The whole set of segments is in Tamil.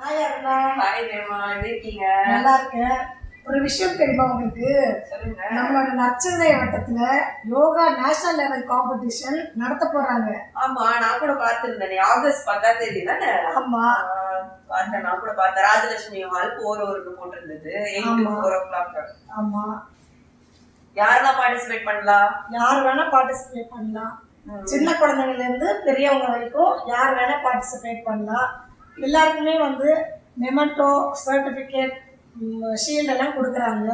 ஹாய் அருணா. ஹாய் ரேமா, எப்படி இருக்கீங்க? நல்லா இருக்கேன். ஒரு விஷயம் தெரியுமா உங்களுக்கு? சொல்லுங்க. நம்மளோட நற்சந்தை வட்டத்துல யோகா நேஷனல் லெவல் காம்படிஷன் நடத்த போறாங்க. ஆமா, நான் கூட பார்த்திருந்தேன். ஆகஸ்ட் 10ஆம் தேதி தானே? ஆமா பார்த்தேன். நான் கூட பார்த்தேன். ராஜலட்சுமி ஹால் 4 போட்டிருந்தது. 8 to 4 o'clock. ஆமா, யாரெல்லாம் பார்ட்டிசிபேட் பண்ணலாம்? யார் வேணா பார்ட்டிசிபேட் பண்ணலாம். சின்ன குழந்தைங்கள்ல இருந்து பெரியவங்க வரைக்கும் யார் வேணா பார்ட்டிசிபேட் பண்ணலாம். எல்லாருக்குமே வந்து மெமெண்டோ, சர்டிபிகேட், ஷீல்ட் எல்லாம் கொடுக்குறாங்க.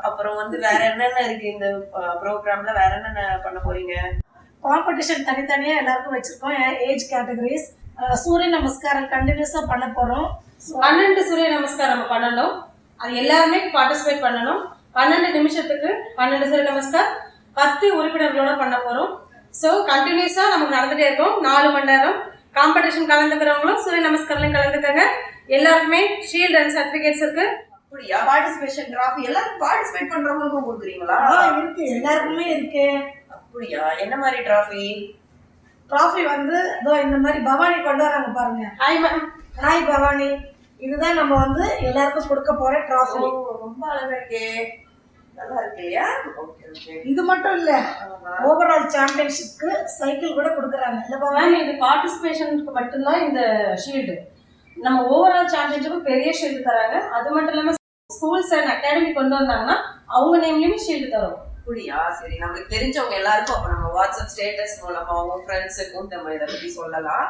அப்புறம் வந்து வேற என்னென்ன இருக்கு இந்த ப்ரோக்ராம்ல? வேற என்னென்ன பண்ண போறீங்க? காம்படிஷன் தனித்தனியா எல்லாருக்கும் வச்சிருக்கோம். Age categories. சூரிய நமஸ்காரம் கண்டினியூஸா பண்ண போறோம். 12 சூரிய நமஸ்காரம் நம்ம பண்ணணும். அது எல்லாருமே பார்ட்டிசிபேட் பண்ணணும். 12 நிமிஷத்துக்கு 12 சூரிய நமஸ்கார் 10 உறுப்பினர்களோட பண்ண போறோம். ஸோ கண்டினியூஸா நமக்கு நடந்துட்டே இருக்கும். 4 மணி நேரம் காம்படிஷன் கலந்துக்கிறவங்களும் சூரிய நமஸ்காரம் கலந்துக்கங்க. எல்லாருக்குமே ஷீல்ட் அண்ட் சர்டிபிகேட்ஸ் இருக்கு. அப்படியா? பார்ட்டிசிபேஷன் டிராஃபி எல்லாரும் பார்ட்டிசிபேட் பண்றவங்களுக்கும் கொடுக்குறீங்களா? இருக்கு, எல்லாருக்குமே இருக்கு. அப்படியா? என்ன மாதிரி டிராஃபி? டிராஃபி வந்து இதோ இந்த மாதிரி பவானி கொண்டு வராங்க பாருங்க. Hi ma'am. ஹாய் பவானி. இதுதான் நம்ம வந்து எல்லாருக்கும் கொடுக்க போற டிராஃபி. ரொம்ப அழகா இருக்கே. நல்லா இருக்கு இல்லையா? Okay okay. இது மட்டும் இல்ல, ஓவரால் சாம்பியன்ஷிப்க்கு சைக்கிள் கூட கொடுக்குறாங்க. இல்ல பவானி? மேம், இது பார்ட்டிசிபேஷனுக்கு மட்டும்தான் இந்த ஷீல்டு. நம்ம ஓவரால் சாம்பியன்ஷிப்புக்கு பெரிய ஷீல்டு தராங்க. அது மட்டும் இல்லாம ஸ்கூல்ஸ் அண்ட் அகாடமி கொண்டு வந்தாங்கன்னா அவங்க நேம்லயும் ஷீல்டு தரும். அப்படியா? சரி, நம்மளுக்கு தெரிஞ்சவங்க எல்லாருக்கும் அப்ப நம்ம வாட்ஸ்அப் ஸ்டேட்டஸ் மூலமா அவங்க ஃப்ரெண்ட்ஸுக்கும் நம்ம இதை பத்தி சொல்லலாம்.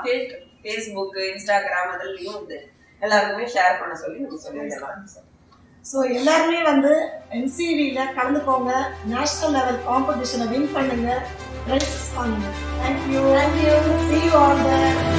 ஃபேஸ்புக், இன்ஸ்டாகிராம் அதுலயும் வந்து எல்லாருக்குமே ஷேர் பண்ண சொல்லி நம்ம சொல்லிடலாம். ஸோ எல்லாருமே வந்து NCVல கலந்துக்கோங்க. நேஷனல் லெவல் காம்படிஷனை வின் பண்ணுங்க. ப்ரைஸ் வாங்குங்க. Thank you. See you all there.